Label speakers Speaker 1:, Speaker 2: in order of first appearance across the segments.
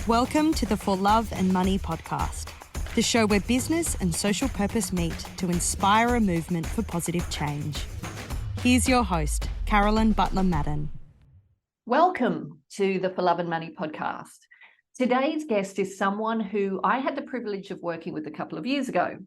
Speaker 1: Welcome to the For Love and Money podcast, the show where business and social purpose meet to inspire a movement for positive change. Here's your host, Carolyn Butler-Madden.
Speaker 2: Welcome to the For Love and Money podcast. Today's guest is someone who I had the privilege of working with a couple of years ago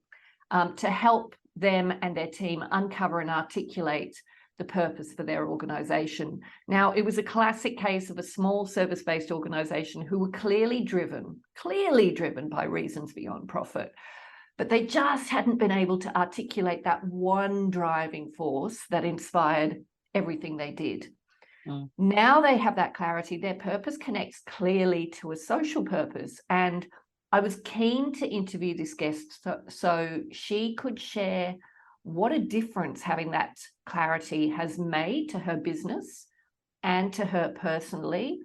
Speaker 2: to help them and their team uncover and articulate the purpose for their organisation. Now, it was a classic case of a small service-based organisation who were clearly driven by reasons beyond profit, but they just hadn't been able to articulate that one driving force that inspired everything they did. Now they have that clarity. Their purpose connects clearly to a social purpose. And I was keen to interview this guest so she could share what a difference having that clarity has made to her business and to her personally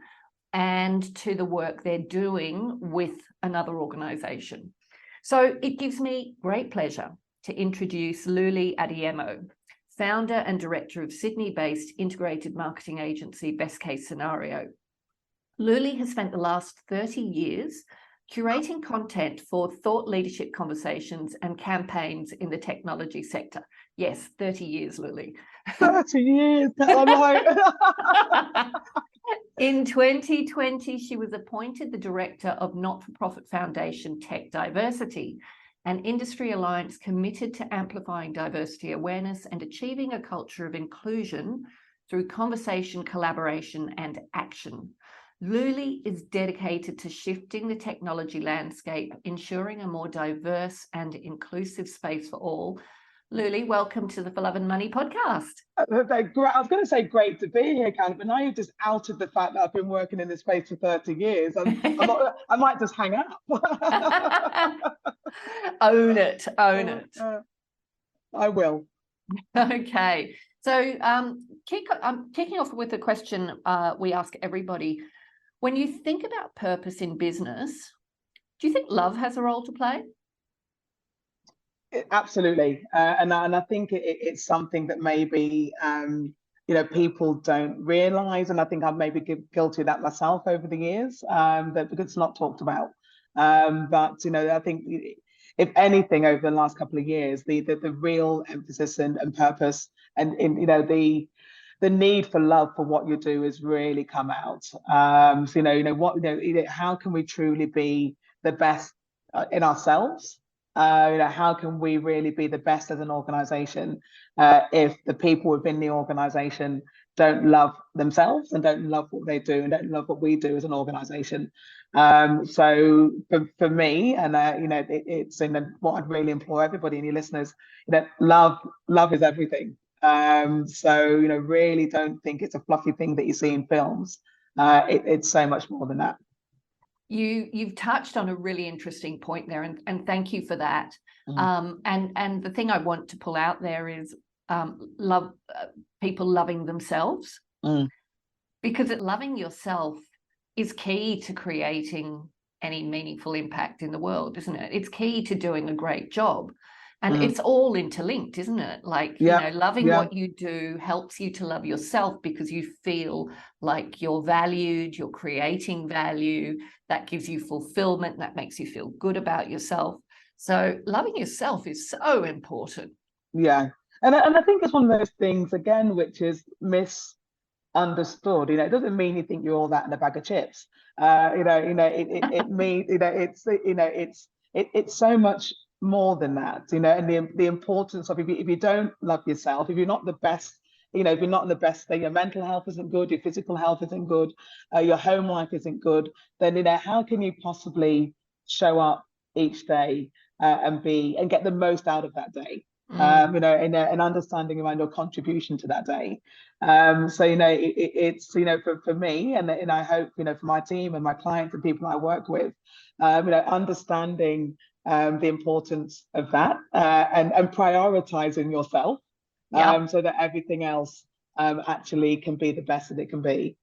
Speaker 2: and to the work they're doing with another organisation. So it gives me great pleasure to introduce Luli Adeyemo, founder and director of Sydney-based integrated marketing agency Best Case Scenario. Luli has spent the last 30 years curating content for thought leadership conversations and campaigns in the technology sector. Yes, 30 years, Luli.
Speaker 3: 30 years.
Speaker 2: In 2020, she was appointed the director of not-for-profit foundation Tech Diversity, an industry alliance committed to amplifying diversity awareness and achieving a culture of inclusion through conversation, collaboration, and action. Luli is dedicated to shifting the technology landscape, ensuring a more diverse and inclusive space for all. Luli, welcome to the For Love and Money podcast.
Speaker 3: I was going to say great to be here, Karen, but now you've just outed the fact that I've been working in this space for 30 years. I might just hang up.
Speaker 2: Own it.
Speaker 3: I will.
Speaker 2: Okay. So kicking off with a question we ask everybody. When you think about purpose in business, do you think love has a role to play?
Speaker 3: Absolutely. And I think it's something that maybe, people don't realise. And I think I've maybe guilty of that myself over the years, because it's not talked about. But, I think if anything, over the last couple of years, the real emphasis and purpose and the need for love for what you do has really come out. How can we truly be the best in ourselves? How can we really be the best as an organisation if the people within the organisation don't love themselves and don't love what they do and don't love what we do as an organisation? So for me, and it's what I'd really implore everybody and your listeners, love is everything. Really don't think it's a fluffy thing that you see in films. It's so much more than that.
Speaker 2: You've touched on a really interesting point there, and thank you for that. And the thing I want to pull out there is people loving themselves, because loving yourself is key to creating any meaningful impact in the world, isn't it? It's key to doing a great job. And it's all interlinked, isn't it? Loving what you do helps you to love yourself because you feel like you're valued, you're creating value, that gives you fulfillment, that makes you feel good about yourself. So loving yourself is so important.
Speaker 3: Yeah. And I think it's one of those things, again, which is misunderstood. It doesn't mean you think you're all that in a bag of chips. It means, it's so much more than that, and the importance of if you don't love yourself, if you're not the best, if you're not in the best state, your mental health isn't good, your physical health isn't good, your home life isn't good, then how can you possibly show up each day and get the most out of that day? And understanding around your contribution to that day. It's for me, and I hope for my team and my clients and people I work with, understanding the importance of that and prioritizing yourself, so that everything else actually can be the best that it can be.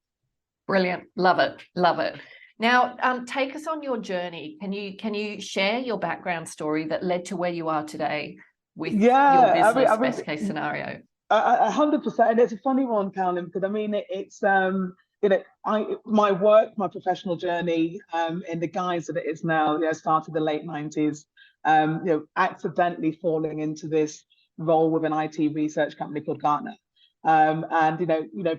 Speaker 2: Brilliant. Love it. Now, take us on your journey. Can you share your background story that led to where you are today with your business, Best Case Scenario?
Speaker 3: 100%. And it's a funny one, Carolyn, because it's my work, my professional journey, in the guise that it is now, started in the late 90s, accidentally falling into this role with an IT research company called Gartner. And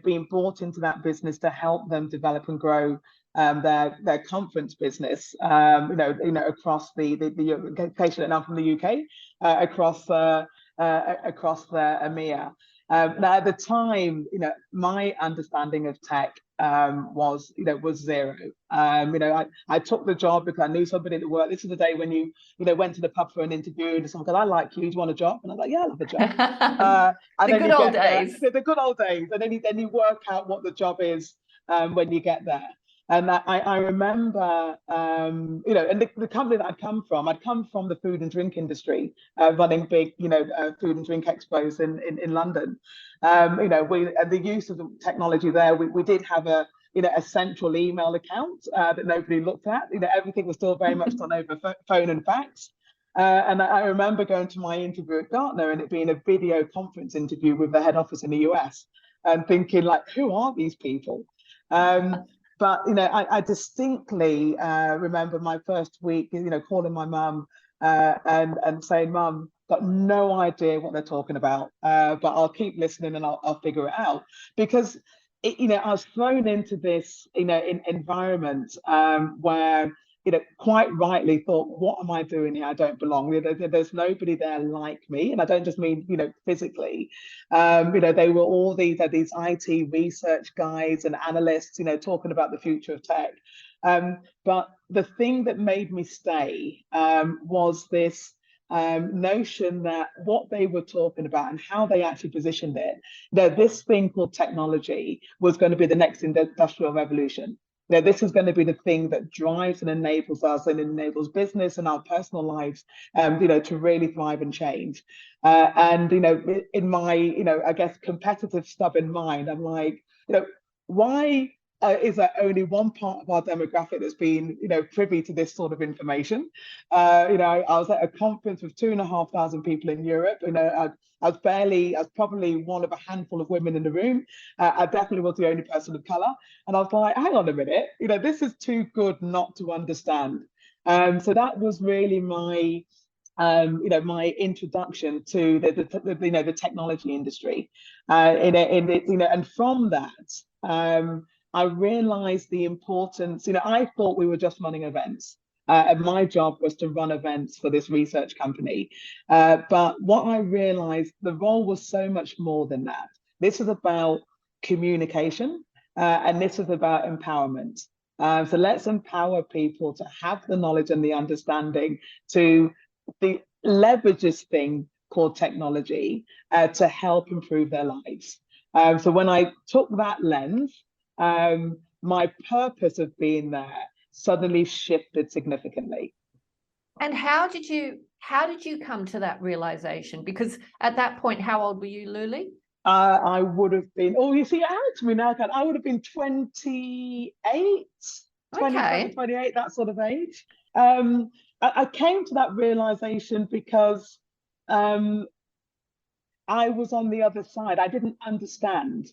Speaker 3: being brought into that business to help them develop and grow their conference business, across the location, and I'm from the UK, across the EMEA. Now, at the time, my understanding of tech was zero. I took the job because I knew somebody at work. This is the day when you went to the pub for an interview, and someone said, "I like you. Do you want a job?" And I was like, "Yeah, I love a job." And
Speaker 2: the good old days.
Speaker 3: The good old days, and then you work out what the job is when you get there. And I remember, and the company that I'd come from the food and drink industry, running big, food and drink expos in London. The use of the technology there, we did have a central email account that nobody looked at. Everything was still very much done over phone and fax. And I remember going to my interview at Gartner, and it being a video conference interview with the head office in the US, and thinking, like, who are these people? But I distinctly remember my first week, calling my mum and saying, "Mum, got no idea what they're talking about, but I'll keep listening and I'll figure it out." Because I was thrown into this environment where quite rightly thought, "What am I doing here? I don't belong. There's nobody there like me." And I don't just mean physically. They were all these IT research guys and analysts, talking about the future of tech. But the thing that made me stay was this notion that what they were talking about and how they actually positioned it, this thing called technology was going to be the next industrial revolution. This is going to be the thing that drives and enables us and enables business and our personal lives, to really thrive and change. And in my, I guess, competitive, stubborn mind, I'm like, why is there only one part of our demographic that's been, privy to this sort of information? I was at a conference with 2,500 people in Europe. I was probably one of a handful of women in the room. I definitely was the only person of color. And I was like, hang on a minute, this is too good not to understand. So that was really my, my introduction to the technology industry. And from that, I realized the importance. I thought we were just running events. And my job was to run events for this research company. But what I realized, the role was so much more than that. This is about communication, and this is about empowerment. So let's empower people to have the knowledge and the understanding to leverage this thing called technology to help improve their lives. So when I took that lens, my purpose of being there suddenly shifted significantly.
Speaker 2: And how did you come to that realization? Because at that point, how old were you, Luli?
Speaker 3: I would have been, you see, ask me now, I would have been 28, 28, that sort of age. I came to that realization because I was on the other side. I didn't understand.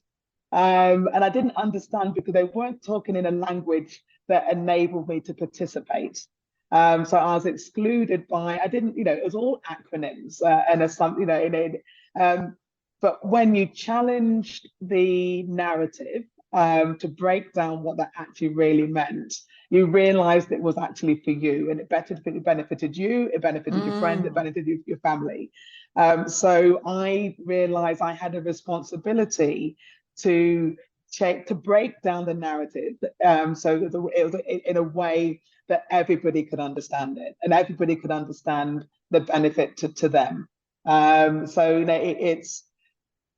Speaker 3: And I didn't understand because they weren't talking in a language that enabled me to participate. So I was excluded by, I didn't, it was all acronyms but when you challenged the narrative to break down what that actually really meant, you realized it was actually for you, and it benefited you, it benefited your friend, it benefited your family. So I realized I had a responsibility to break down the narrative, so that it was in a way that everybody could understand it, and everybody could understand the benefit to them. So it's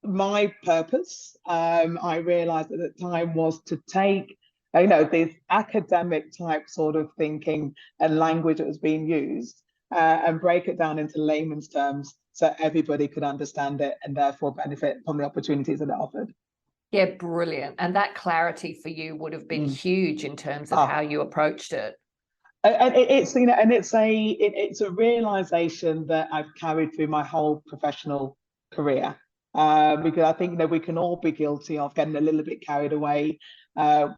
Speaker 3: my purpose. I realized at the time was to take this academic type sort of thinking and language that was being used, and break it down into layman's terms so everybody could understand it and therefore benefit from the opportunities that it offered.
Speaker 2: Yeah, brilliant. And that clarity for you would have been huge in terms of how you approached it.
Speaker 3: And it's a realization that I've carried through my whole professional career, because I think we can all be guilty of getting a little bit carried away,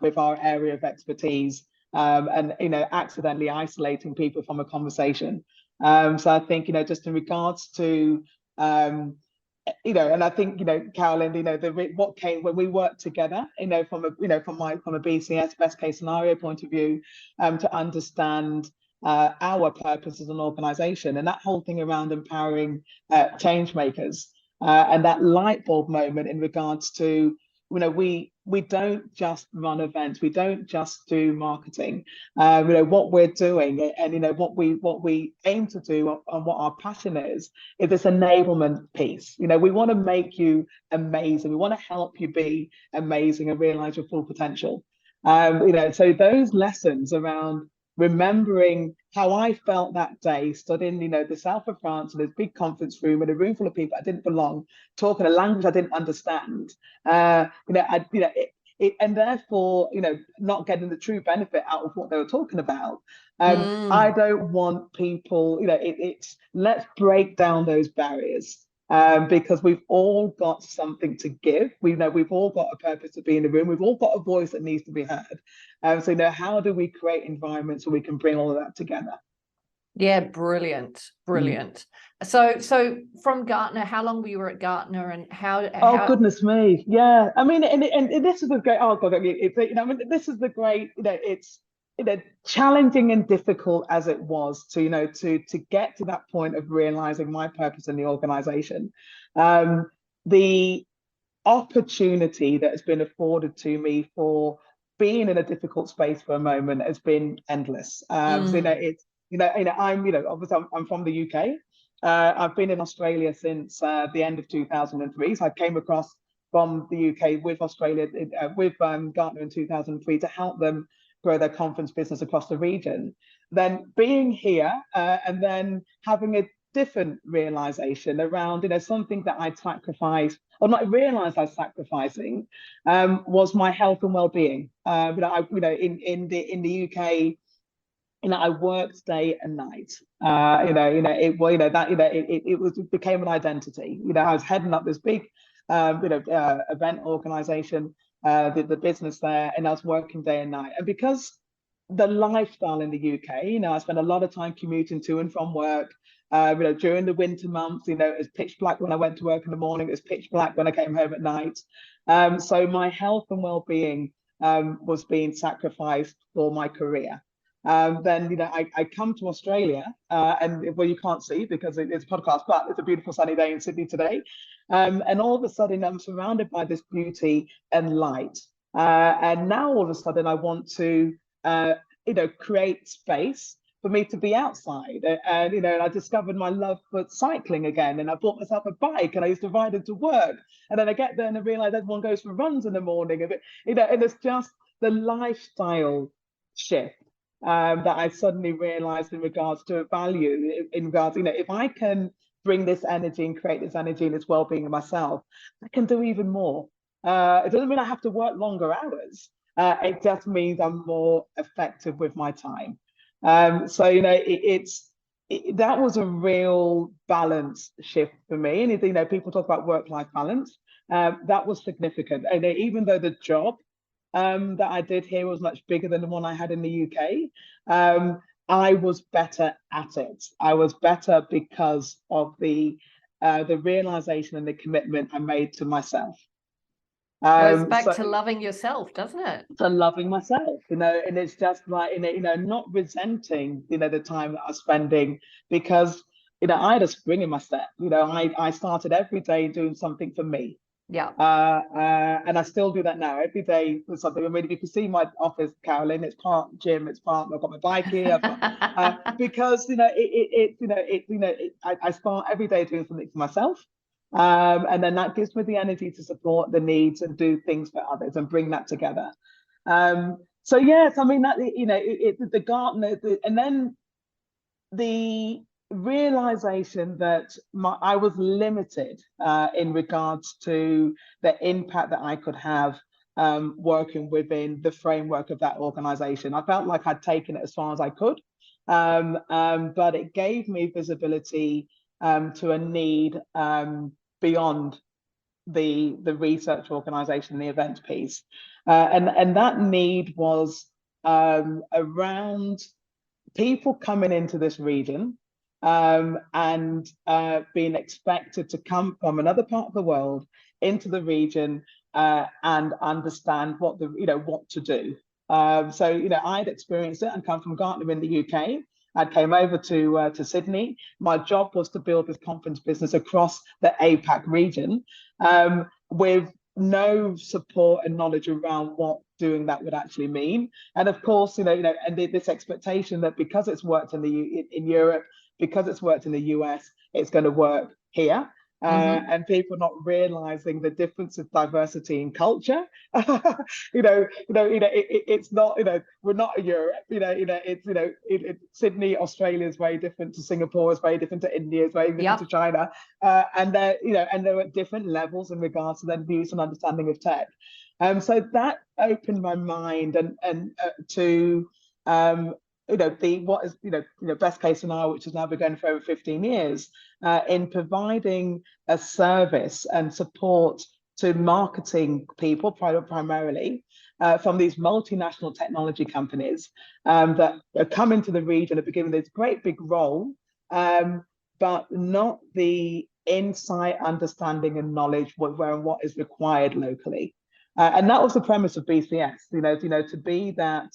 Speaker 3: with our area of expertise, and accidentally isolating people from a conversation. So I think just in regards to and I think Carolyn, what came when we worked together, from a BCS best case scenario point of view, to understand our purpose as an organization, and that whole thing around empowering change makers, and that light bulb moment in regards to we don't just run events, we don't just do marketing. What we're doing, and what we aim to do, and what our passion is this enablement piece. We want to make you amazing, we want to help you be amazing and realize your full potential. So those lessons around remembering how I felt that day, stood in the south of France in this big conference room in a room full of people I didn't belong, talking a language I didn't understand, and therefore not getting the true benefit out of what they were talking about. I don't want people, it's let's break down those barriers. Because we've all got something to give. We've all got a purpose to be in the room. We've all got a voice that needs to be heard. So how do we create environments so we can bring all of that together?
Speaker 2: Yeah, brilliant. So from Gartner, how long were you at Gartner, and how
Speaker 3: Oh goodness me, yeah. I mean, and this is the great. Oh god, this is the great. It's challenging and difficult as it was to to get to that point of realizing my purpose in the organization. The opportunity that has been afforded to me for being in a difficult space for a moment has been endless. It's obviously I'm from the UK. I've been in Australia since the end of 2003. So I came across from the UK with Australia, with Gartner in 2003 to help them grow their conference business across the region. Then being here and then having a different realization around something that I'd sacrificed, or not realized I was sacrificing, was my health and well-being. In the UK, I worked day and night. It became an identity. I was heading up this big event organization, the business there, and I was working day and night. And because the lifestyle in the UK, I spent a lot of time commuting to and from work. During the winter months, it was pitch black when I went to work in the morning. It was pitch black when I came home at night. So my health and well-being was being sacrificed for my career. Then I come to Australia, and well, you can't see because it's a podcast, but it's a beautiful sunny day in Sydney today. And all of a sudden I'm surrounded by this beauty and light. And now all of a sudden I want to create space for me to be outside. And I discovered my love for cycling again, and I bought myself a bike, and I used to ride it to work. And then I get there and I realize everyone goes for runs in the morning, and it's just the lifestyle shift that I suddenly realized in regards to a value, in regards, if I can bring this energy and create this energy and this well-being in myself, I can do even more. It doesn't mean I have to work longer hours. It just means I'm more effective with my time. So that was a real balance shift for me. And people talk about work-life balance. That was significant. And even though the job that I did here was much bigger than the one I had in the UK, I was better at it. I was better because of the realization and the commitment I made to myself.
Speaker 2: Goes back to loving yourself, doesn't it?
Speaker 3: To loving myself, and it's just like, not resenting, the time that I was spending, because, I had a spring in my step. I started every day doing something for me.
Speaker 2: Yeah.
Speaker 3: And I still do that now every day with something. I mean, if you can see my office, Carolyn, it's part gym, it's part, I've got my bike here, because I start every day doing something for myself. And then that gives me the energy to support the needs and do things for others and bring that together. So yes, I mean that the Gartner, and then the realization that I was limited in regards to the impact that I could have working within the framework of that organization. I felt like I'd taken it as far as I could, but it gave me visibility to a need beyond the research organization, the event piece. And that need was around people coming into this region and being expected to come from another part of the world into the region and understand what to do. So I'd experienced it and come from Gartner in the UK. I came over to Sydney. My job was to build this conference business across the APAC region with no support and knowledge around what doing that would actually mean. And of course, and this expectation that because it's worked in Europe, because it's worked in the US, it's going to work here. And people not realizing the difference of diversity in culture. It's not, we're not a Europe, it's Sydney, Australia is very different to Singapore, is very different to India, is very different to China. And they're at different levels in regards to their views and understanding of tech. So that opened my mind and to what is best case scenario, which has now been going for over 15 years, in providing a service and support to marketing people primarily from these multinational technology companies that come into the region at the beginning this great big role, but not the insight, understanding, and knowledge where and what is required locally. And that was the premise of BCS, to be that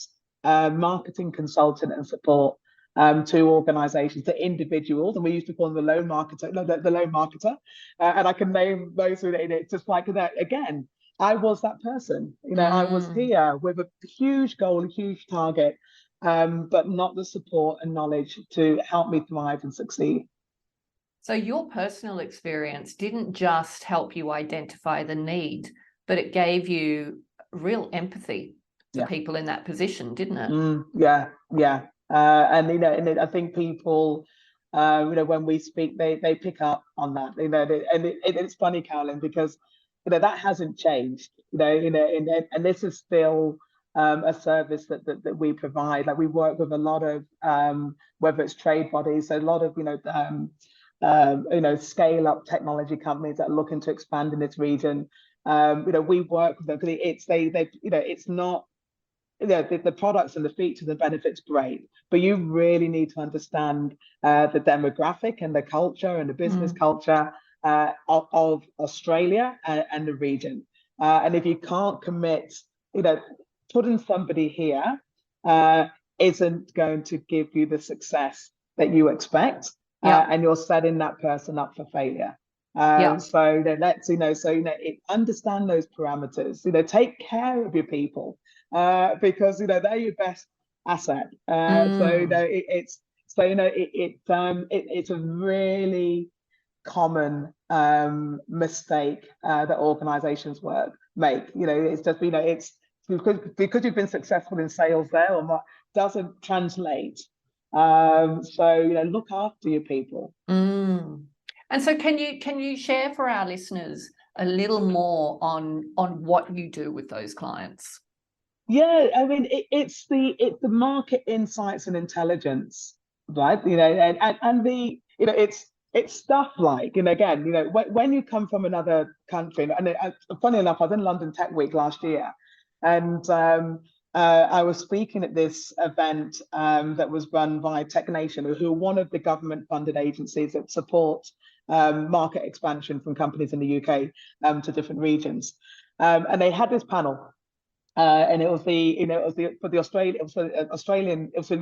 Speaker 3: marketing consultant and support to organizations, to individuals, and we used to call them the loan marketer, and I can name those who it's just like that. Again, I was that person, I was here with a huge goal, a huge target, but not the support and knowledge to help me thrive and succeed.
Speaker 2: So your personal experience didn't just help you identify the need, but it gave you real empathy for people in that position, didn't it?
Speaker 3: Yeah. And I think people, when we speak, they pick up on that. And it's funny, Carolyn, because that hasn't changed. And this is still a service that we provide. Like we work with a lot of whether it's trade bodies, so a lot of scale up technology companies that are looking to expand in this region. We work with them because it's not. The products and the features and benefits, great, but you really need to understand the demographic and the culture and the business culture of Australia and the region. And if you can't commit, putting somebody here isn't going to give you the success that you expect, and you're setting that person up for failure. So let's understand those parameters. Take care of your people. Because they're your best asset. It's a really common mistake that organizations make. It's just it's because you've been successful in sales there or not doesn't translate. So look after your people.
Speaker 2: And so can you share for our listeners a little more on what you do with those clients?
Speaker 3: Yeah, I mean, it's the market insights and intelligence, right? And the it's stuff like, again, when you come from another country, and funny enough, I was in London Tech Week last year, and I was speaking at this event that was run by Tech Nation, who are one of the government-funded agencies that support market expansion from companies in the UK to different regions, and they had this panel. And it was the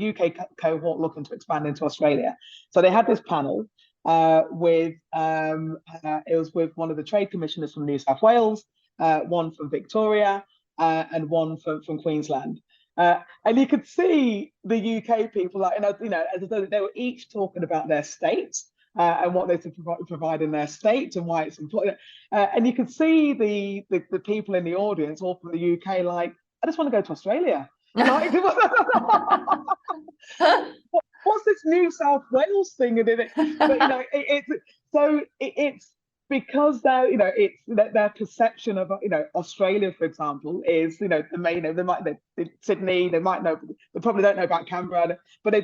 Speaker 3: UK cohort looking to expand into Australia. So they had this panel with one of the trade commissioners from New South Wales, one from Victoria, and one from Queensland. And you could see the UK people, as though they were each talking about their states. And what they provide in their state and why it's important. And you can see the people in the audience, all from the UK, like, I just want to go to Australia. Like, what's this New South Wales thing? But it's because it's their perception of Australia, for example, is the main. They might Sydney. They probably don't know about Canberra, but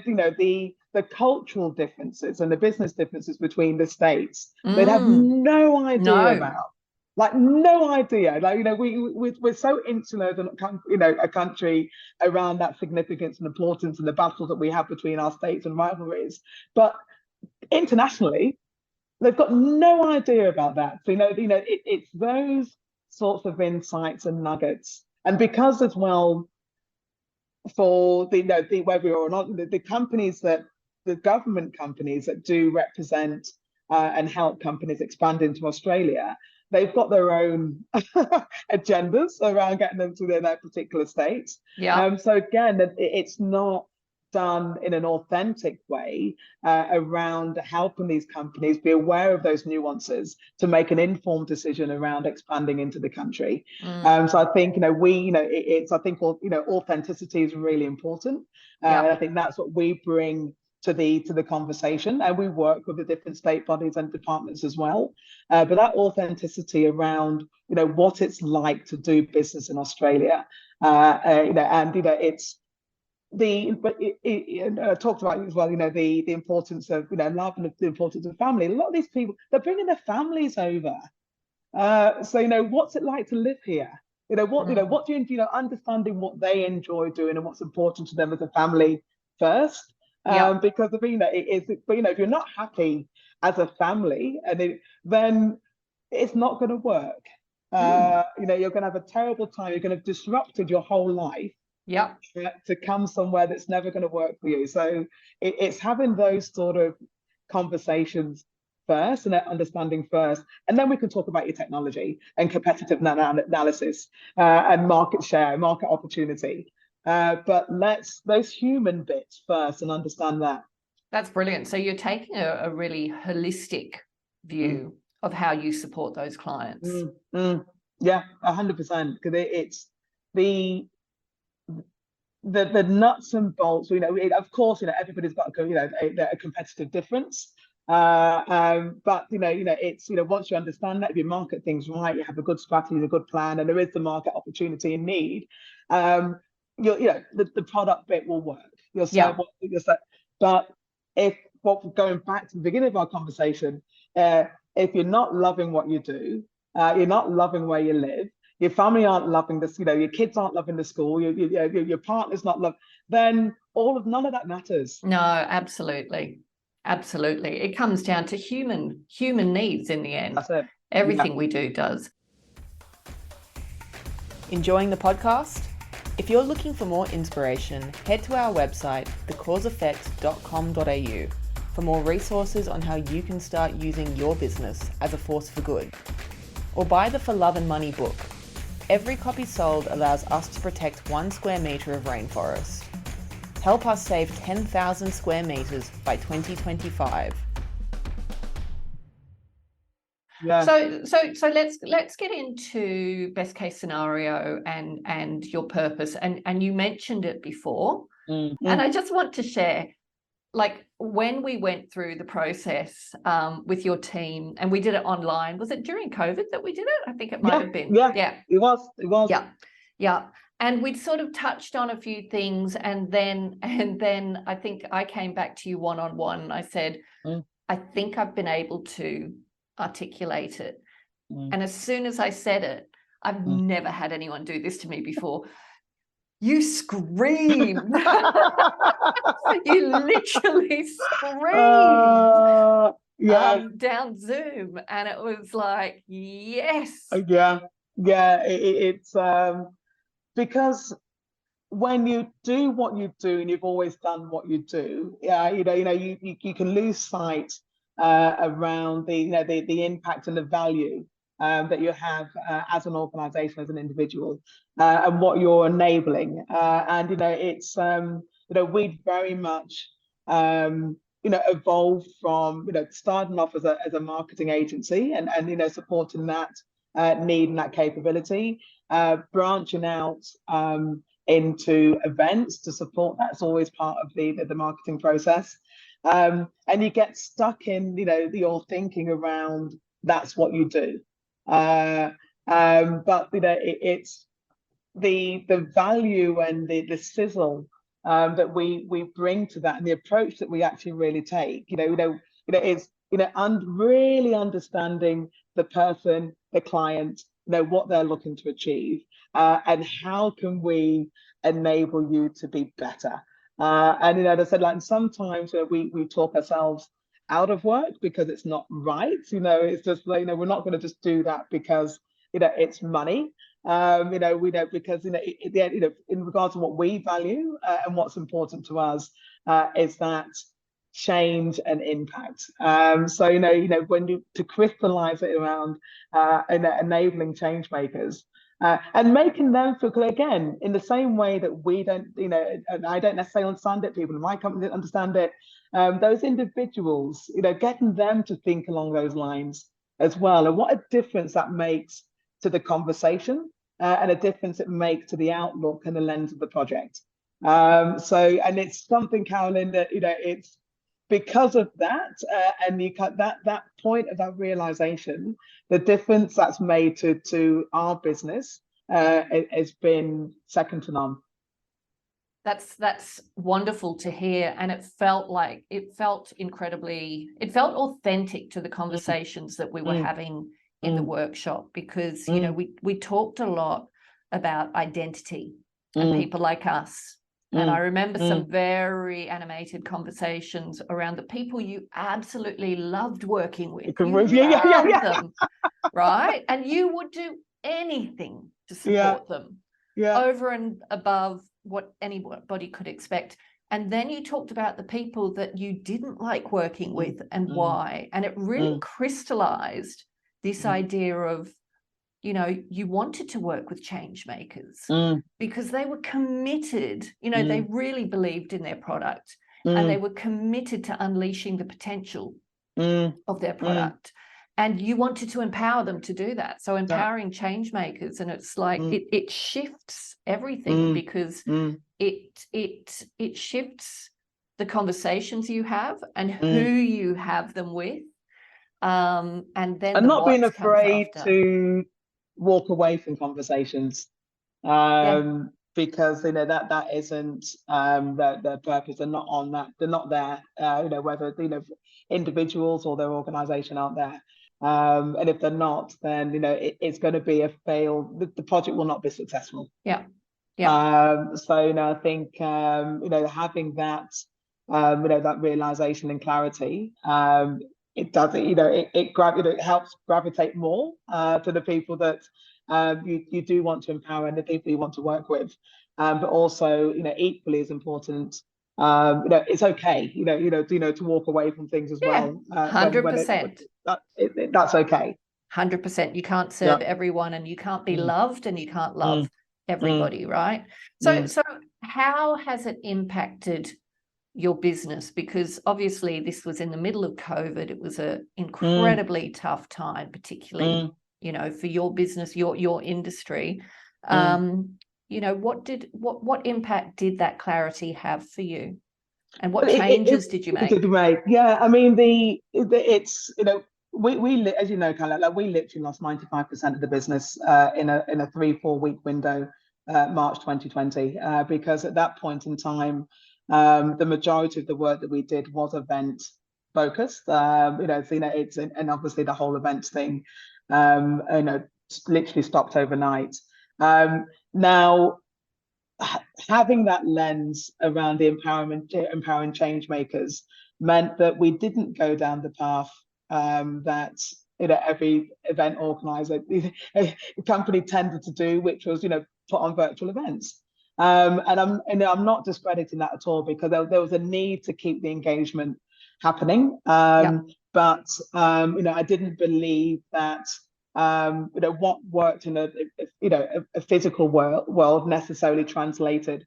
Speaker 3: the cultural differences and the business differences between the states, they'd have no idea about. like no idea. Like, we're so insular, a country around that significance and importance and the battles that we have between our states and rivalries. But internationally, they've got no idea about that. So, it's those sorts of insights and nuggets. And because as well, for whether or not the companies that the government companies that do represent and help companies expand into Australia, they've got their own agendas around getting them to their particular states.
Speaker 2: Yeah.
Speaker 3: So again, it's not done in an authentic way around helping these companies be aware of those nuances to make an informed decision around expanding into the country. So I think I think authenticity is really important. And I think that's what we bring to the conversation, and we work with the different state bodies and departments as well. But that authenticity around what it's like to do business in Australia, it's I talked about as well, the importance of love and the importance of family. A lot of these people, they're bringing their families over. So what's it like to live here? What do you understanding what they enjoy doing and what's important to them as a family first. Because if you're not happy as a family, then it's not going to work. You're going to have a terrible time. You're going to have disrupted your whole life. To come somewhere that's never going to work for you. So it's having those sort of conversations first and understanding first, and then we can talk about your technology and competitive analysis and market share, market opportunity. But let's those human bits first and understand that.
Speaker 2: That's brilliant. So you're taking a really holistic view of how you support those clients.
Speaker 3: Yeah, 100%. Because it's the nuts and bolts. Of course, everybody's got a competitive difference. But it's once you understand that, if you market things right, you have a good strategy, a good plan, and there is the market opportunity and need. The product bit will work. But going back to the beginning of our conversation, if you're not loving what you do, you're not loving where you live, your family aren't loving this, your kids aren't loving the school, your partner's not loving, then none of that matters.
Speaker 2: No, absolutely. It comes down to human needs in the end.
Speaker 3: That's it.
Speaker 2: Everything we do does.
Speaker 4: Enjoying the podcast? If you're looking for more inspiration, head to our website, thecauseeffect.com.au, for more resources on how you can start using your business as a force for good. Or buy the For Love and Money book. Every copy sold allows us to protect 1 square metre of rainforest. Help us save 10,000 square metres by 2025.
Speaker 3: Yeah.
Speaker 2: So let's get into best case scenario and your purpose. And you mentioned it before. And I just want to share, like, when we went through the process with your team, and we did it online. Was it during COVID that we did it? I think it might have been.
Speaker 3: Yeah. It was.
Speaker 2: Yeah. And we'd sort of touched on a few things, and then I think I came back to you one-on-one, and I said, I think I've been able to articulate it. And as soon as I said it, I've never had anyone do this to me before. You screamed. You literally screamed down Zoom, and it was like, yes.
Speaker 3: It's because when you do what you do, and you've always done what you do, you can lose sight around the impact and the value that you have as an organization, as an individual, and what you're enabling. And it's we'd very much evolved from starting off as a marketing agency and supporting that need and that capability, branching out into events to support. That's always part of the marketing process. And you get stuck in your thinking around that's what you do. But it's the value and the sizzle that we bring to that, and the approach that we actually really take. it's really understanding the person, the client, what they're looking to achieve, and how can we enable you to be better. And as I said, like sometimes we talk ourselves out of work because it's not right. It's just like, we're not going to just do that because it's money. Because in regards to what we value and what's important to us is that change and impact. So when you to crystallize it around enabling change makers. And making them feel, again, in the same way that we don't, and I don't necessarily understand it, people in my company didn't understand it, those individuals, getting them to think along those lines as well, and what a difference that makes to the conversation and a difference it makes to the outlook and the lens of the project. And it's something, Carolyn, that, it's because of that, and you cut that point of that realization, the difference that's made to our business has been second to none.
Speaker 2: That's wonderful to hear, and it felt authentic to the conversations that we were having in the workshop, because we talked a lot about identity and people like us. And I remember some very animated conversations around the people you absolutely loved working with. You loved them, right? And you would do anything to support them over and above what anybody could expect. And then you talked about the people that you didn't like working with and why. And it really crystallized this idea of, you wanted to work with change makers because they were committed, they really believed in their product and they were committed to unleashing the potential of their product. And you wanted to empower them to do that. So empowering change makers, and it's like it shifts everything because it shifts the conversations you have and who you have them with. And not being
Speaker 3: afraid to walk away from conversations, because that isn't their purpose. They're not on that. They're not there. Whether individuals or their organisation aren't there. And if they're not, then it's going to be a fail. The project will not be successful.
Speaker 2: Yeah.
Speaker 3: So I think having that that realization and clarity, it does it helps gravitate more to the people that you do want to empower and the people you want to work with, but also equally as important, it's okay to walk away from things as well.
Speaker 2: 100%.
Speaker 3: That's okay.
Speaker 2: 100%. You can't serve everyone, and you can't be loved, and you can't love everybody, right? So how has it impacted your business? Because obviously this was in the middle of COVID. It was an incredibly tough time, particularly for your business, your industry. What impact did that clarity have for you, and what changes did you make?
Speaker 3: Yeah, I mean it's we as you know, Carla, we literally lost 95% of the business in a 3-4 week window, March 2020, because at that point in time, the majority of the work that we did was event focused. It's and obviously the whole events thing, literally stopped overnight. Now, having that lens around the empowering change makers meant that we didn't go down the path that every event organizer company tended to do, which was put on virtual events. And I'm not discrediting that at all, because there was a need to keep the engagement happening. But I didn't believe that what worked in a physical world necessarily translated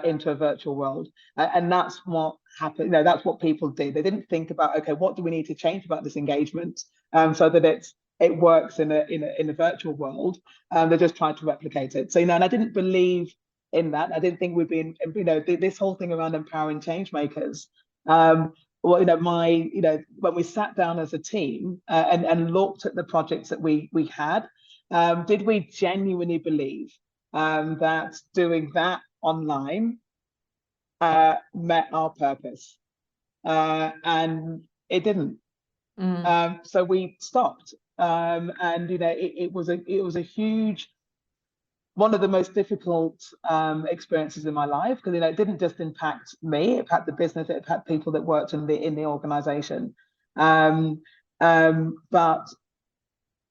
Speaker 3: into a virtual world, and that's what happened. That's what people did. They didn't think about, okay, what do we need to change about this engagement so that it works in a virtual world. They just tried to replicate it. So and I didn't believe in that. I didn't think we'd be this whole thing around empowering change makers. When we sat down as a team and looked at the projects that we had, did we genuinely believe that doing that online met our purpose? And it didn't. So we stopped, and it was a huge, one of the most difficult experiences in my life, because it didn't just impact me, it impacted the business, it impacted people that worked in the organization, but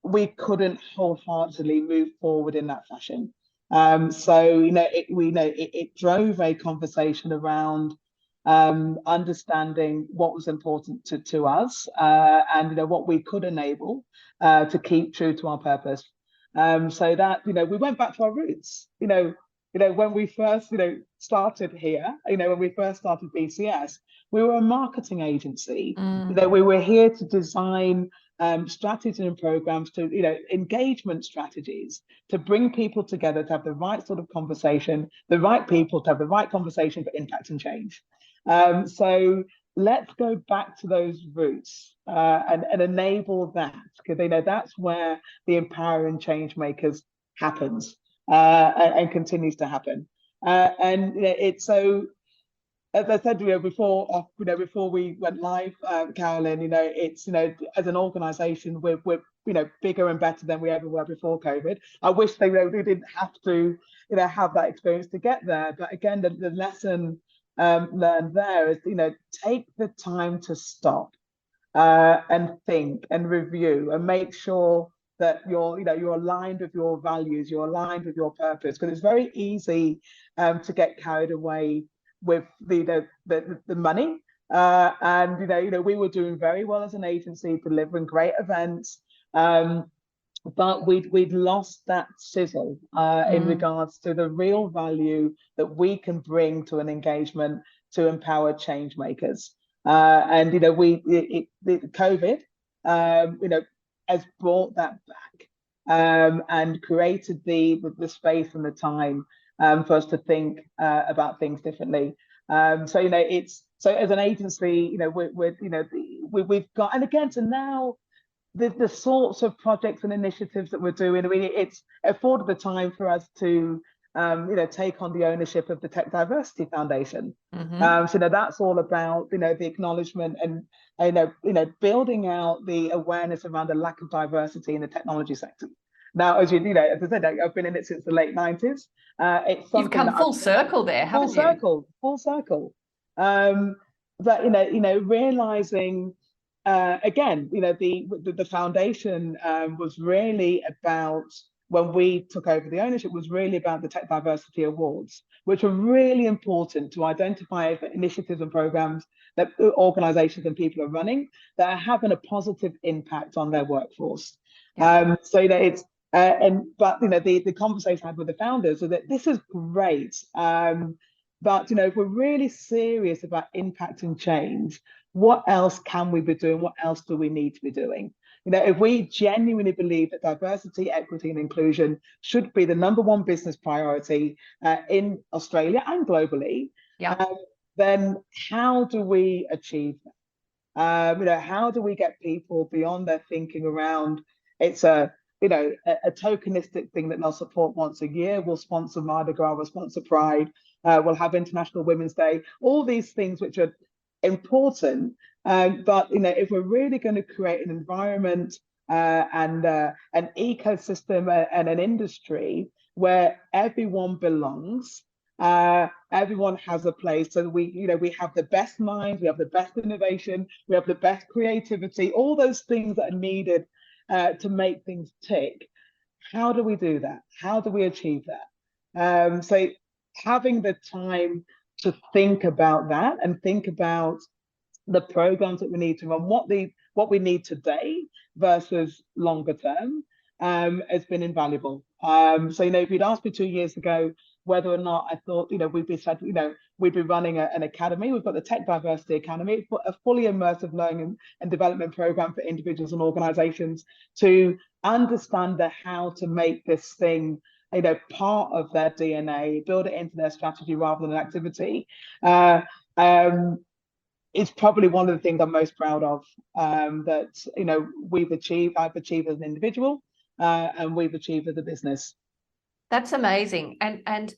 Speaker 3: we couldn't wholeheartedly move forward in that fashion. So it drove a conversation around understanding what was important to us, and what we could enable to keep true to our purpose. So that we went back to our roots. When we first started here, when we first started BCS, we were a marketing agency. We were here to design strategies and programs, to engagement strategies, to bring people together, to have the right sort of conversation, the right people to have the right conversation for impact and change. So let's go back to those roots and enable that, because that's where the empowering change makers happens, and continues to happen. And it's so, as I said before we went live, Carolyn, it's as an organisation, we're bigger and better than we ever were before COVID. I wish we didn't have to have that experience to get there, but again, the lesson learned there is take the time to stop and think and review and make sure that you're aligned with your values, you're aligned with your purpose, because it's very easy to get carried away with the money, and we were doing very well as an agency, delivering great events, but we'd lost that sizzle in regards to the real value that we can bring to an engagement to empower change makers. And COVID has brought that back, and created the space and the time for us to think about things differently. So it's so as an agency, we've got, and again, to now the sorts of projects and initiatives that we're doing. I mean, it's afforded the time for us to take on the ownership of the Tech Diversity Foundation. So that's all about the acknowledgement and building out the awareness around the lack of diversity in the technology sector. Now, as as I said, I've been in it since the late 90s. It's something
Speaker 2: you've come full circle there, haven't you?
Speaker 3: Full circle. But realizing again, the foundation was really about, when we took over the ownership, was really about the Tech Diversity Awards, which were really important to identify initiatives and programs that organizations and people are running that are having a positive impact on their workforce. Yeah. But the conversation I had with the founders was that this is great, but if we're really serious about impact and change, what else can we be doing? What else do we need to be doing? If we genuinely believe that diversity, equity, and inclusion should be the #1 business priority in Australia and globally, then how do we achieve that? How do we get people beyond their thinking around it's a tokenistic thing that they'll support once a year? We'll sponsor Mardi Gras, we'll sponsor Pride, we'll have International Women's Day, all these things which are important, but if we're really going to create an environment and an ecosystem and an industry where everyone belongs, everyone has a place, so we have the best minds, we have the best innovation, we have the best creativity, all those things that are needed to make things tick. How do we do that? How do we achieve that? So having the time to think about that and think about the programs that we need to run, what we need today versus longer term, has been invaluable. So if you'd asked me 2 years ago whether or not I thought we'd be running an academy, we've got the Tech Diversity Academy, a fully immersive learning and development program for individuals and organizations to understand how to make this thing part of their DNA, build it into their strategy rather than an activity. It's probably one of the things I'm most proud of, that I've achieved as an individual, and we've achieved as a business.
Speaker 2: That's amazing. And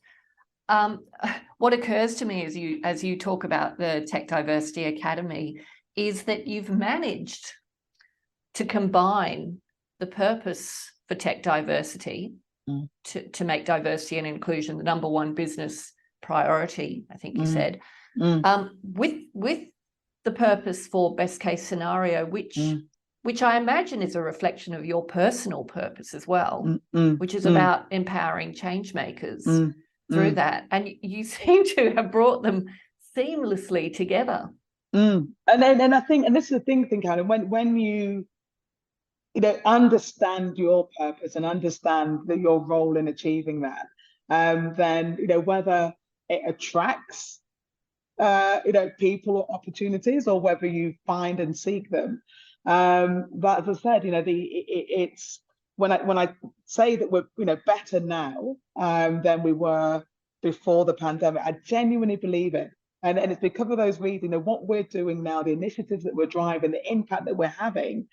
Speaker 2: what occurs to me as you talk about the Tech Diversity Academy is that you've managed to combine the purpose for tech diversity to make diversity and inclusion the number one business priority, I think you said, with the purpose for best case scenario, which I imagine is a reflection of your personal purpose as well, which is about empowering change makers through that. And you seem to have brought them seamlessly together.
Speaker 3: And I think, and this is the thing, Karen, when you understand your purpose and understand that your role in achieving that, then whether it attracts people or opportunities, or whether you find and seek them. But as I said, it's when I say that we're better now than we were before the pandemic, I genuinely believe it. And it's because of those reasons, what we're doing now, the initiatives that we're driving, the impact that we're having,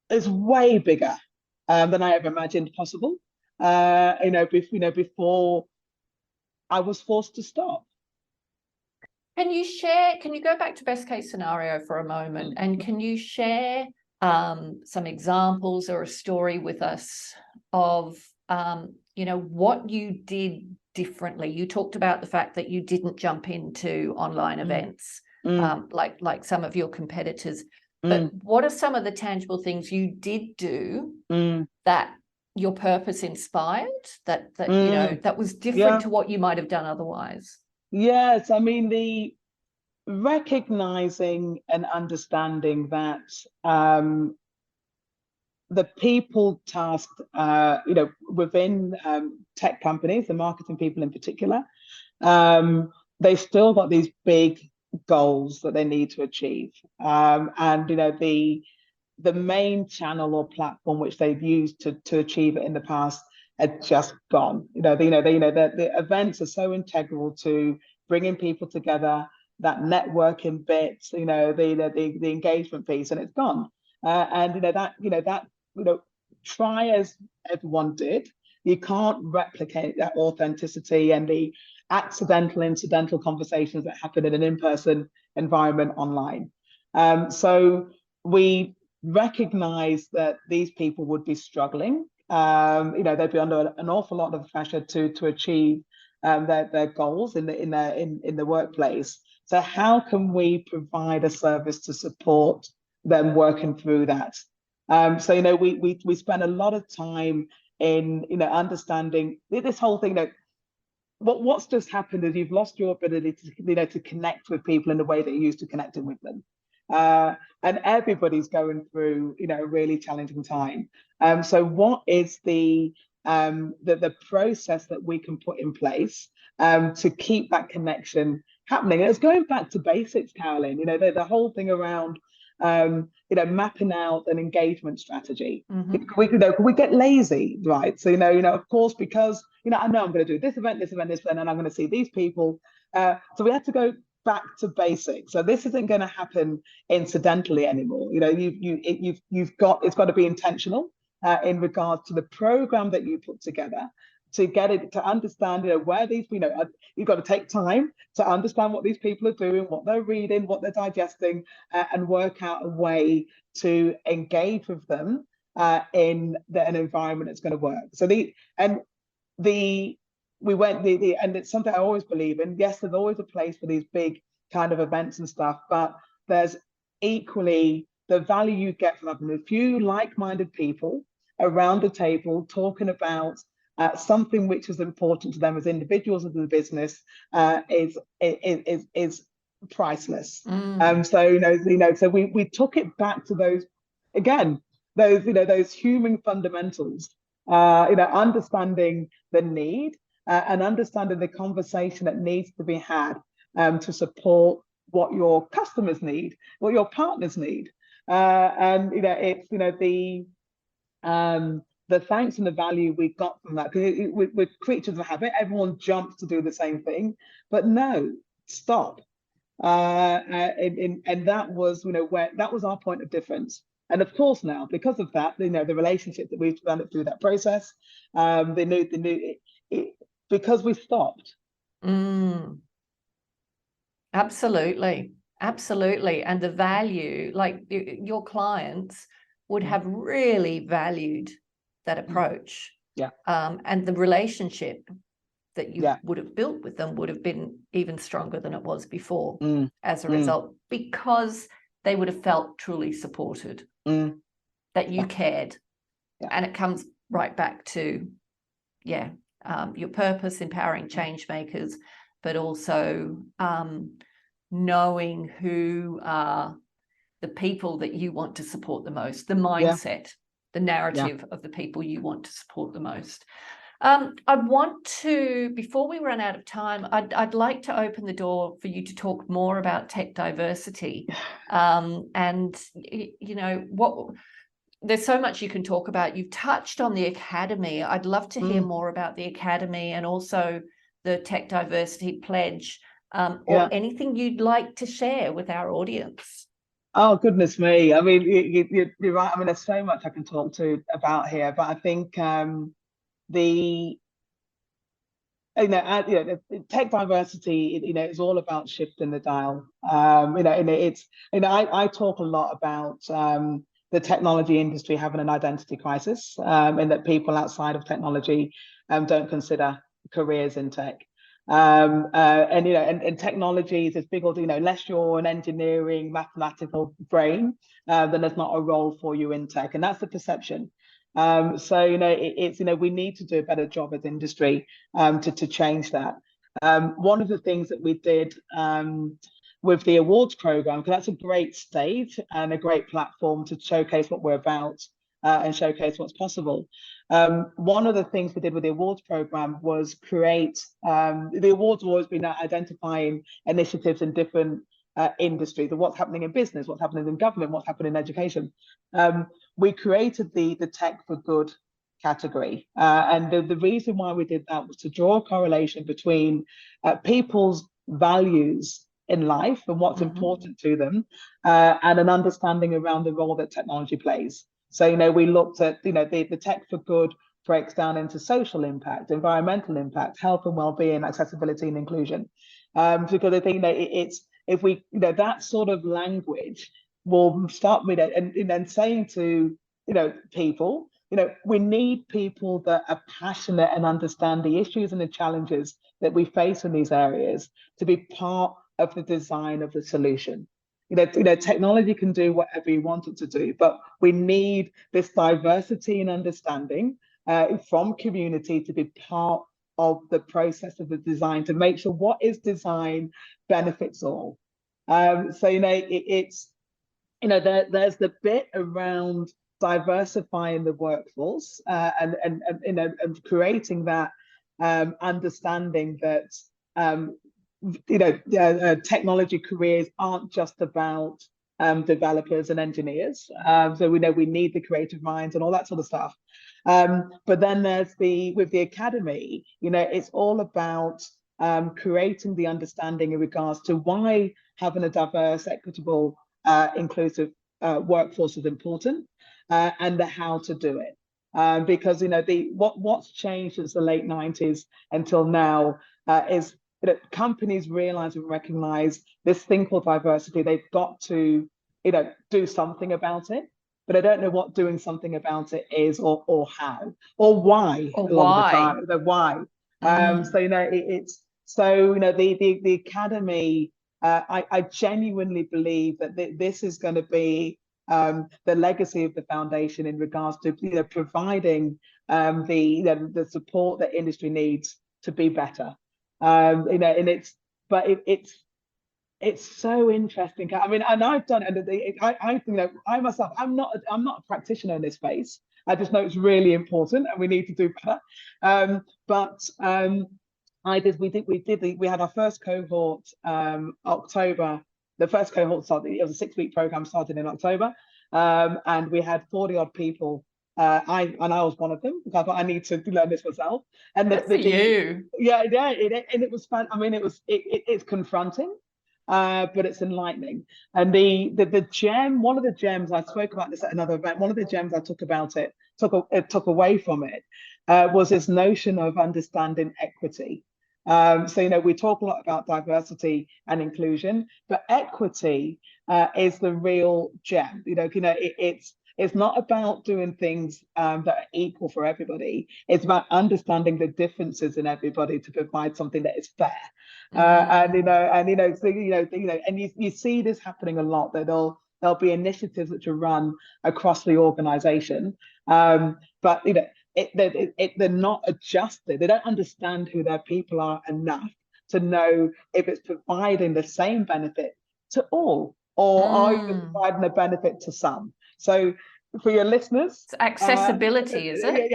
Speaker 3: is way bigger than I ever imagined possible. Before I was forced to stop.
Speaker 2: Can you go back to best case scenario for a moment, and can you share some examples or a story with us of what you did differently? You talked about the fact that you didn't jump into online events like some of your competitors. But what are some of the tangible things you did do that your purpose inspired, that that was different to what you might have done otherwise?
Speaker 3: Yes, I mean, the recognizing and understanding that the people tasked, within tech companies, the marketing people in particular, they've still got these big goals that they need to achieve. And the main channel or platform which they've used to achieve it in the past had just gone. The events are so integral to bringing people together, that networking bit, the engagement piece, and it's gone. Try as everyone did, you can't replicate that authenticity and the incidental conversations that happen in an in-person environment online. So we recognize that these people would be struggling. They'd be under an awful lot of pressure to achieve their goals in the workplace. So how can we provide a service to support them working through that? So we spend a lot of time in understanding this whole thing. What's just happened is you've lost your ability to connect with people in the way that you used to connecting with them. And everybody's going through a really challenging time. So what is the process that we can put in place to keep that connection happening? And it's going back to basics, Caroline. The whole thing around mapping out an engagement strategy. We get lazy, right? So of course, because I know I'm going to do this event, and I'm going to see these people. So we have to go back to basics. So this isn't going to happen incidentally anymore. It's got to be intentional in regards to the program that you put together to get it to understand where these you've got to take time to understand what these people are doing, what they're reading, what they're digesting, and work out a way to engage with them in an environment that's going to work. So and it's something I always believe in. Yes, there's always a place for these big kind of events and stuff, but there's equally the value you get from having a few like-minded people around the table talking about something which is important to them as individuals of the business is priceless. So we took it back to those human fundamentals, understanding the need and understanding the conversation that needs to be had to support what your customers need, what your partners need, the thanks and the value we got from that, because we're creatures of habit. Everyone jumps to do the same thing, but no, stop. And that was, that was our point of difference. And of course, now because of that, the relationship that we've developed through that process, because we stopped.
Speaker 2: Absolutely. Absolutely. And the value, like your clients would have really valued that approach.
Speaker 3: Yeah.
Speaker 2: And the relationship that you
Speaker 3: Yeah.
Speaker 2: would have built with them would have been even stronger than it was before as a
Speaker 3: Mm.
Speaker 2: result, because they would have felt truly supported, that you cared.
Speaker 3: Yeah.
Speaker 2: And it comes right back to, your purpose, empowering change makers, but also knowing who are the people that you want to support the most, the mindset, the narrative of the people you want to support the most. I want to, before we run out of time, I'd like to open the door for you to talk more about tech diversity. And, there's so much you can talk about. You've touched on the academy. I'd love to hear more about the academy and also the tech diversity pledge, or anything you'd like to share with our audience.
Speaker 3: Oh, goodness me. I mean, you're right. I mean, there's so much I can talk about here, but I think tech diversity, is all about shifting the dial. I talk a lot about the technology industry having an identity crisis, and that people outside of technology don't consider careers in tech. And technology is this big old, unless you're an engineering, mathematical brain, then there's not a role for you in tech, and that's the perception. We need to do a better job as industry to change that. One of the things that we did with the awards program, because that's a great stage and a great platform to showcase what we're about and showcase what's possible. One of the things we did with the awards program was create, the awards have always been identifying initiatives in different industries, of what's happening in business, what's happening in government, what's happening in education. We created the Tech for Good category. And the reason why we did that was to draw a correlation between people's values in life and what's important to them, and an understanding around the role that technology plays. So, we looked at, the Tech for Good breaks down into social impact, environmental impact, health and well-being, accessibility and inclusion. Because I think if we, that sort of language will start with it, and then saying to, people, we need people that are passionate and understand the issues and the challenges that we face in these areas to be part of the design of the solution. Technology can do whatever you want it to do, but we need this diversity and understanding from community to be part of the process of the design, to make sure what is designed benefits all. There's the bit around diversifying the workforce and creating that understanding that technology careers aren't just about developers and engineers. So we need the creative minds and all that sort of stuff. But then there's with the academy, it's all about creating the understanding in regards to why having a diverse, equitable, inclusive workforce is important, and the how to do it. Because what's changed since the late 90s until now is that companies realize and recognize this thing called diversity. They've got to do something about it, but I don't know what doing something about it is, or how, or why.
Speaker 2: Or why.
Speaker 3: The why. The academy, I genuinely believe that this is going to be the legacy of the foundation in regards to providing the support that industry needs to be better. And it's so interesting. I mean, and I've done it. I myself, I'm not a practitioner in this space. I just know it's really important and we need to do better. We had our first cohort October. The first cohort started. It was a 6-week program, started in October, and we had 40 odd people. I was one of them because I thought I need to learn this myself. And
Speaker 2: and
Speaker 3: it was fun. I mean, it's confronting, but it's enlightening. And the gem, one of the gems, I spoke about this at another event. One of the gems I took away from it, was this notion of understanding equity. So, we talk a lot about diversity and inclusion, but equity is the real gem. It's not about doing things that are equal for everybody. It's about understanding the differences in everybody to provide something that is fair. And you see this happening a lot. That there'll be initiatives which are run across the organization, but they're not adjusted. They don't understand who their people are enough to know if it's providing the same benefit to all, or are you providing a benefit to some. So for your listeners,
Speaker 2: it's accessibility, is it?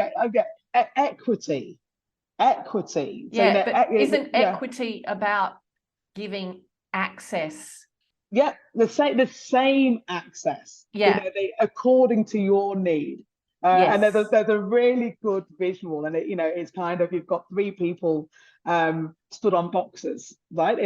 Speaker 3: Equity.
Speaker 2: Yeah, but isn't equity about giving access?
Speaker 3: Yeah, the same access.
Speaker 2: Yeah,
Speaker 3: according to your need.
Speaker 2: yes.
Speaker 3: And there's a really good visual, and it's kind of, you've got three people stood on boxes, right?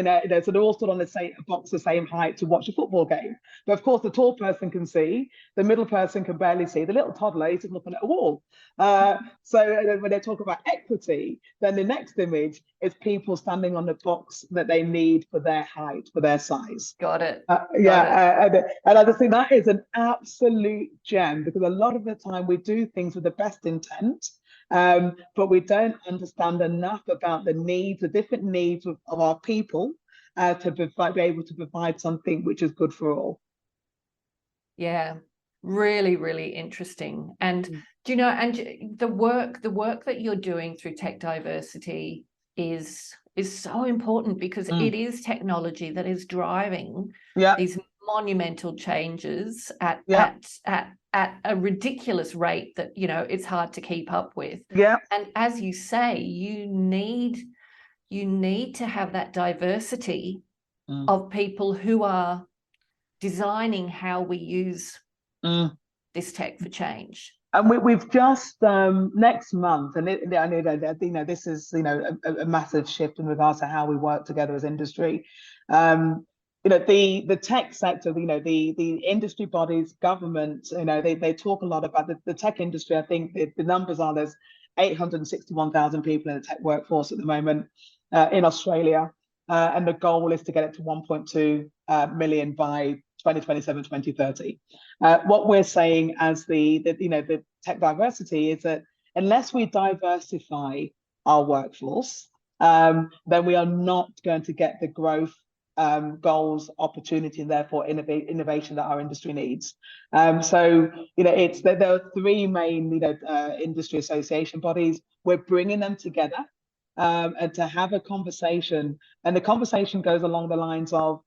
Speaker 3: So they're all stood on the same height to watch a football game. But of course, the tall person can see, the middle person can barely see, the little toddler is looking at a wall. So when they talk about equity, then the next image is people standing on the box that they need for their height, for their size.
Speaker 2: Got it.
Speaker 3: And I just think that is an absolute gem, because a lot of the time we do things with the best intent, but we don't understand enough about the needs, the different needs of our people, to be able to provide something which is good for all.
Speaker 2: Yeah, really, really interesting. And and the work that you're doing through tech diversity is so important, because it is technology that is driving these monumental changes at a ridiculous rate that it's hard to keep up with. And as you say, you need to have that diversity of people who are designing how we use this tech for change.
Speaker 3: And we've just next month, and I know this is a massive shift in regards to how we work together as industry. The tech sector, the industry bodies, government, they talk a lot about the tech industry. I think the numbers are, there's 861,000 people in the tech workforce at the moment in Australia, and the goal is to get it to 1.2 million by 2027, 2030. What we're saying as the tech diversity is that unless we diversify our workforce, then we are not going to get the growth goals, opportunity, and therefore innovation that our industry needs. So there are three main industry association bodies. We're bringing them together and to have a conversation, and the conversation goes along the lines of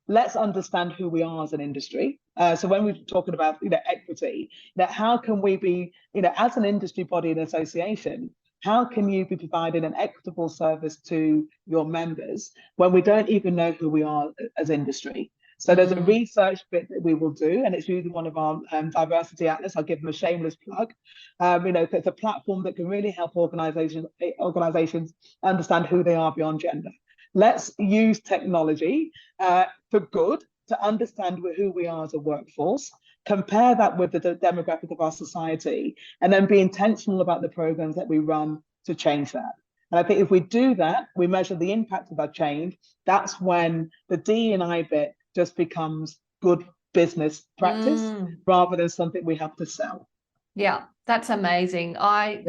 Speaker 3: let's understand who we are as an industry. So when we're talking about equity, how can we be as an industry body and association, how can you be providing an equitable service to your members when we don't even know who we are as industry? So there's a research bit that we will do, and it's usually one of our diversity atlas. I'll give them a shameless plug. It's a platform that can really help organizations understand who they are beyond gender. Let's use technology for good to understand who we are as a workforce, compare that with the demographic of our society, and then be intentional about the programs that we run to change that. And I think if we do that, we measure the impact of that change, that's when the DEI bit just becomes good business practice rather than something we have to sell.
Speaker 2: Yeah, that's amazing. I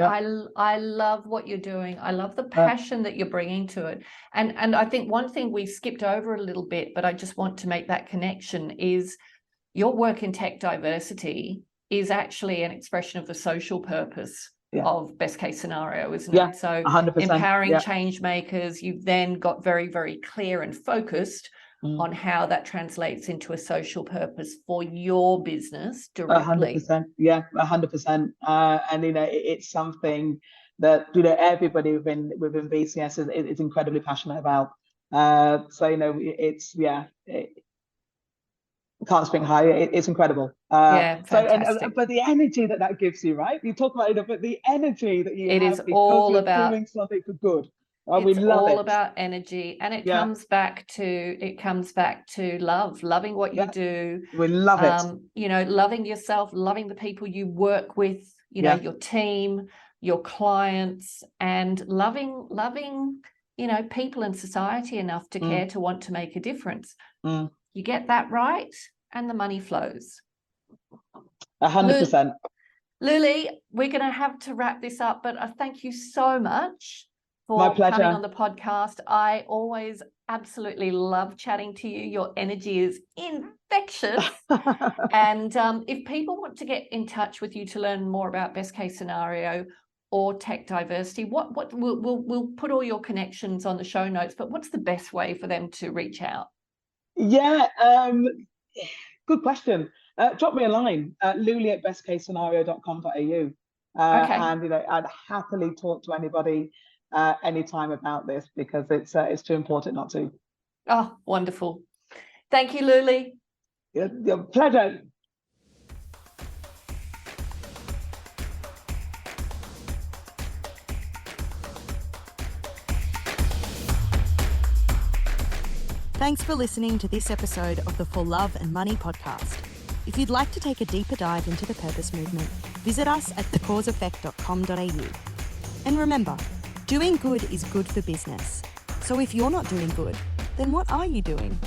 Speaker 2: love what you're doing. I love the passion that you're bringing to it. And I think one thing we skipped over a little bit, but I just want to make that connection, is your work in tech diversity is actually an expression of the social purpose of best case scenario, isn't it? So
Speaker 3: 100%,
Speaker 2: empowering change makers, you've then got very, very clear and focused on how that translates into a social purpose for your business directly.
Speaker 3: 100%, 100%. And it's something that everybody within BCS is incredibly passionate about. So it's can't speak higher. It's incredible.
Speaker 2: Fantastic.
Speaker 3: But the energy that gives you, right? You talk about it, but the energy that you have
Speaker 2: is
Speaker 3: because
Speaker 2: all
Speaker 3: you're
Speaker 2: about
Speaker 3: doing something for good.
Speaker 2: It's all about energy, and it comes back to loving what you do.
Speaker 3: We love it.
Speaker 2: Loving yourself, loving the people you work with, your team, your clients, and loving people in society enough to care to want to make a difference. You get that right and the money flows.
Speaker 3: 100%.
Speaker 2: Luli, we're going to have to wrap this up, but I thank you so much
Speaker 3: My
Speaker 2: for
Speaker 3: pleasure.
Speaker 2: coming on the podcast. I always absolutely love chatting to you. Your energy is infectious. And if people want to get in touch with you to learn more about best case scenario or tech diversity, what we'll put all your connections on the show notes, but what's the best way for them to reach out?
Speaker 3: Yeah, good question. Drop me a line, luli@bestcasescenario.com.au.
Speaker 2: Okay.
Speaker 3: And I'd happily talk to anybody anytime about this, because it's too important not to.
Speaker 2: Oh, wonderful. Thank you, Luli.
Speaker 3: Your pleasure.
Speaker 1: Thanks for listening to this episode of the For Love and Money podcast. If you'd like to take a deeper dive into the purpose movement, visit us at thecauseeffect.com.au. And remember, doing good is good for business. So if you're not doing good, then what are you doing?